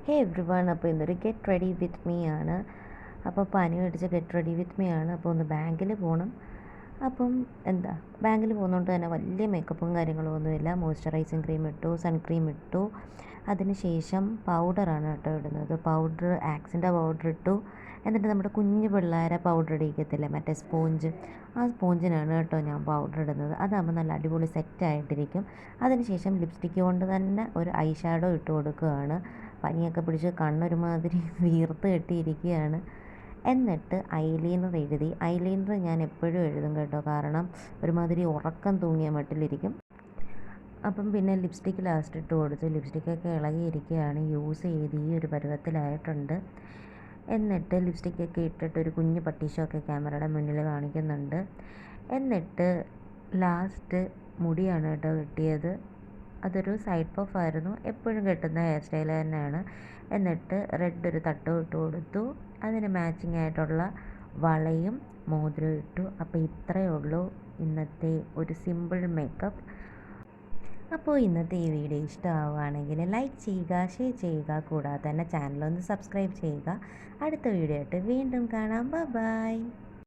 ഹേ every one, അപ്പോൾ ഇന്നൊരു get ready with me ആണ്. അപ്പോൾ പനി മേടിച്ച ഗെറ്റ് റെഡി വിത്ത് മീ ആണ്. അപ്പോൾ ഒന്ന് ബാങ്കിൽ പോകണം. അപ്പം ബാങ്കിൽ പോകുന്നതുകൊണ്ട് തന്നെ വലിയ മേക്കപ്പും കാര്യങ്ങളും ഒന്നുമില്ല. മോയ്സ്ചറൈസിങ് ക്രീം ഇട്ടു, സൺക്രീം ഇട്ടു. അതിന് ശേഷം പൗഡറാണ് കേട്ടോ ഇടുന്നത്. ആക്സിൻ്റെ പൗഡർ ഇട്ടു. എന്നിട്ട് നമ്മുടെ കുഞ്ഞു പിള്ളേരെ പൗഡർ ഇടിക്കത്തില്ലേ, മറ്റേ സ്പോഞ്ച്, ആ സ്പോഞ്ചിനാണ് കേട്ടോ ഞാൻ പൗഡർ ഇടുന്നത്. അതാകുമ്പോൾ നല്ല അടിപൊളി സെറ്റായിട്ടിരിക്കും. അതിന് ശേഷം ലിപ്സ്റ്റിക്ക് കൊണ്ട് തന്നെ ഒരു ഐ ഷാഡോ ഇട്ട് കൊടുക്കുകയാണ്. പനിയൊക്കെ പിടിച്ച് കണ്ണൊരുമാതിരി വീർത്ത് കെട്ടിയിരിക്കുകയാണ്. എന്നിട്ട് ഐലൈനർ ഞാൻ എപ്പോഴും എഴുതും കേട്ടോ, കാരണം ഒരുമാതിരി ഉറക്കം തൂങ്ങിയ മട്ടിലിരിക്കും. അപ്പം പിന്നെ ലിപ്സ്റ്റിക്ക് ലാസ്റ്റ് ഇട്ട് കൊടുത്തു. ലിപ്സ്റ്റിക്കൊക്കെ ഇളകിയിരിക്കുകയാണ്, യൂസ് ചെയ്ത് ഈ ഒരു പരുവത്തിലായിട്ടുണ്ട്. എന്നിട്ട് ലിപ്സ്റ്റിക്കൊക്കെ ഇട്ടിട്ട് ഒരു കുഞ്ഞു പട്ടീഷൊക്കെ ക്യാമറയുടെ മുന്നിൽ കാണിക്കുന്നുണ്ട്. എന്നിട്ട് ലാസ്റ്റ് മുടിയാണ് കേട്ടോ കെട്ടിയത്. അതൊരു സൈഡ് പഫ് ആയിരുന്നു, എപ്പോഴും കെട്ടുന്ന ഹെയർ സ്റ്റൈൽ തന്നെയാണ്. എന്നിട്ട് റെഡ് ഒരു തട്ടും ഇട്ട് കൊടുത്തു. അതിന് മാച്ചിങ് ആയിട്ടുള്ള വളയും മോതിരവും ഇട്ടു. അപ്പോൾ ഇത്രയേ ഉള്ളൂ ഇന്നത്തെ ഒരു സിമ്പിൾ മേക്കപ്പ്. അപ്പോൾ ഇന്നത്തെ ഈ വീഡിയോ ഇഷ്ടമാവുകയാണെങ്കിൽ ലൈക്ക് ചെയ്യുക, ഷെയർ ചെയ്യുക, കൂടാതെ തന്നെ ചാനലൊന്ന് സബ്സ്ക്രൈബ് ചെയ്യുക. അടുത്ത വീഡിയോ ആയിട്ട് വീണ്ടും കാണാം. ബൈ.